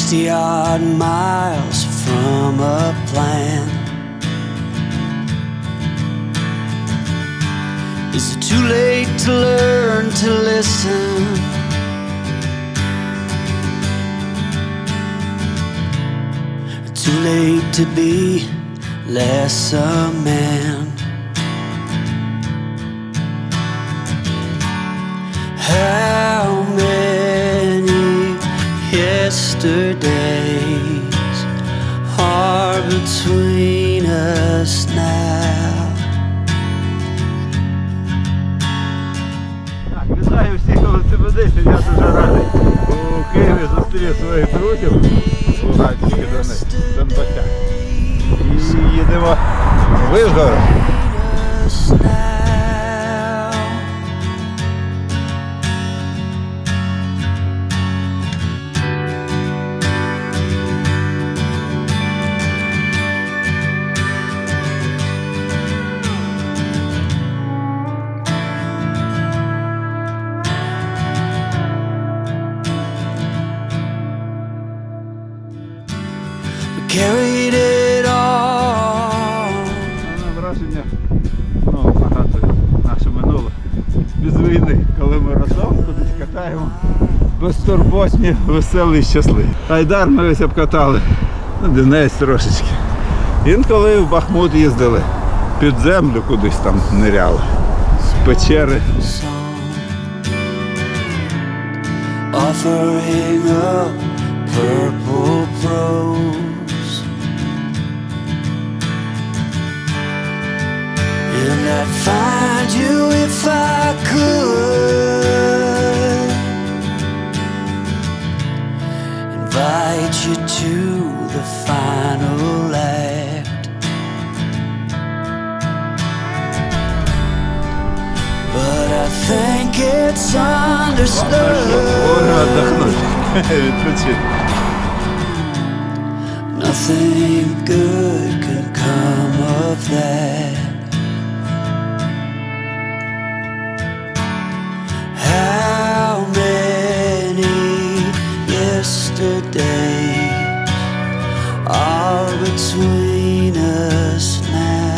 60 odd miles from a plan. Is it too late to learn to listen? Too late to be less a man? How many yesterdays are between us now? Вітаю всіх велосипедистів, я дуже радий у Києві зустрів своїх друзів луганських Донбасян. І їдемо в Вишгород. Carried it all. Враження нагадує наше минуле. Без війни, коли ми разом кудись катаємо, безтурботні, веселі і щасливі. Айдар ми ось обкатали, Донець трошечки. Інколи в Бахмут їздили, під землю кудись там ниряли, з печери. Offering up purple prose, and I'd find you if I could, invite you to the final act, but I think it's understood. Nothing good can come of that. How many yesterdays are between us now?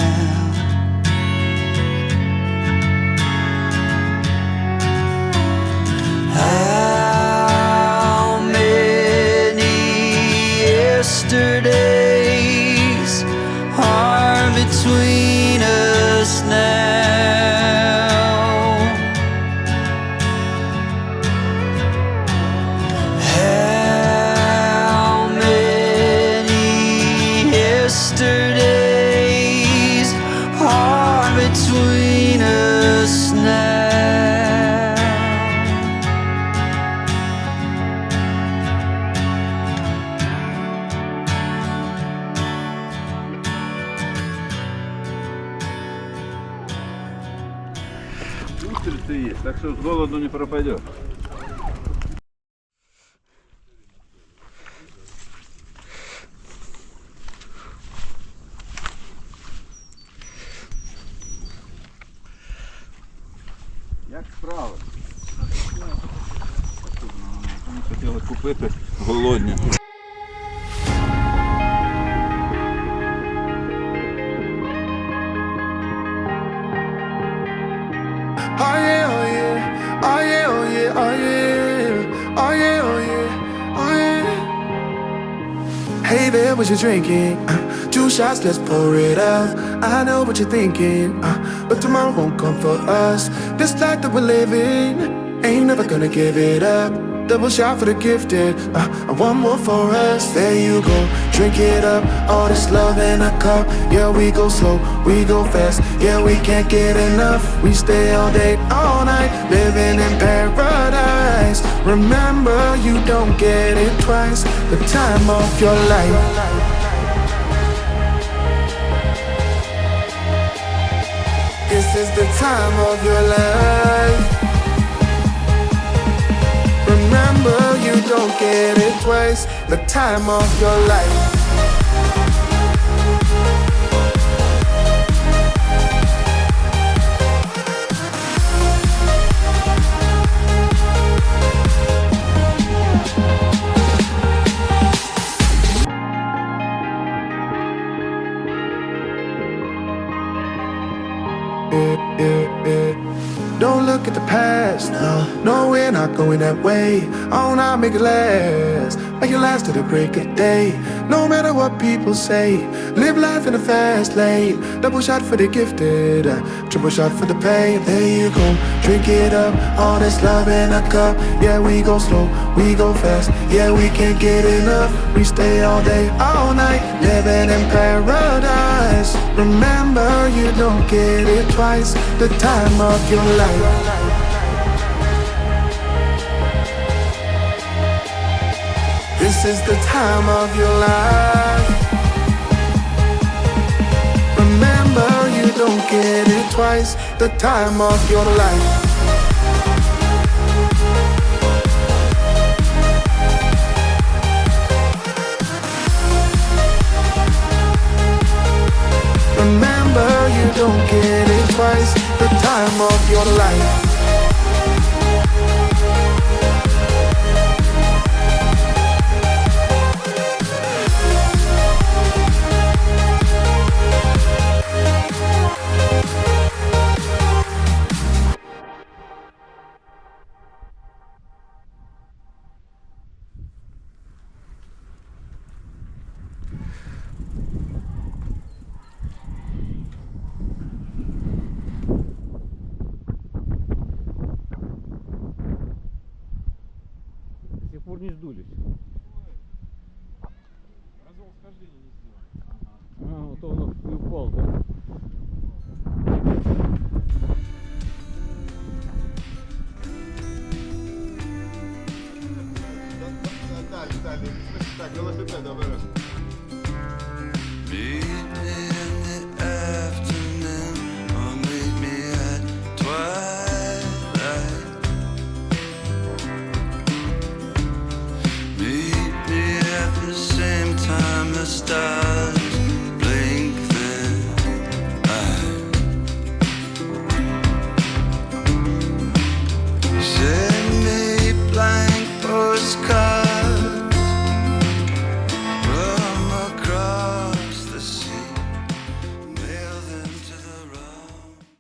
How many yesterdays are between us now? How many yesterdays are between us now? Устрицы есть, так что с голоду не пропадет. Як справи? Ми хотіли купити голодні. Oh yeah, oh yeah, oh yeah, oh yeah, oh yeah, oh yeah, oh yeah, oh yeah. Hey there, what you drinking? 2 shots, let's pour it out. I know what you're thinking, but tomorrow won't come for us. This life that we're living, ain't never gonna give it up. Double shot for the gifted, and one more for us. There you go, drink it up. All this love in a cup. Yeah, we go slow, we go fast. Yeah, we can't get enough. We stay all day, all night, living in paradise. Remember, you don't get it twice. The time of your life. This is the time of your life. Remember, you don't get it twice. The time of your life. Don't look at the past, no, we're not going that way. Oh, now make it last, make it last to the break of day. No matter what people say, live life in a fast lane. Double shot for the gifted, triple shot for the pain. There you go, drink it up, all this love in a cup. Yeah, we go slow, we go fast. Yeah, we can't get enough. We stay all day, all night, living in paradise. Remember, you don't get it twice. The time of your life. This is the time of your life. Remember, you don't get it twice. The time of your life. Remember, you don't get it twice. The time of your life. До сих пор не сдулись. Разок схождения не сделали. Вот он и упал, да? Далі. Так, велосипед обереш. Meet me in the afternoon, or meet me at twilight. Meet me at the same time the stars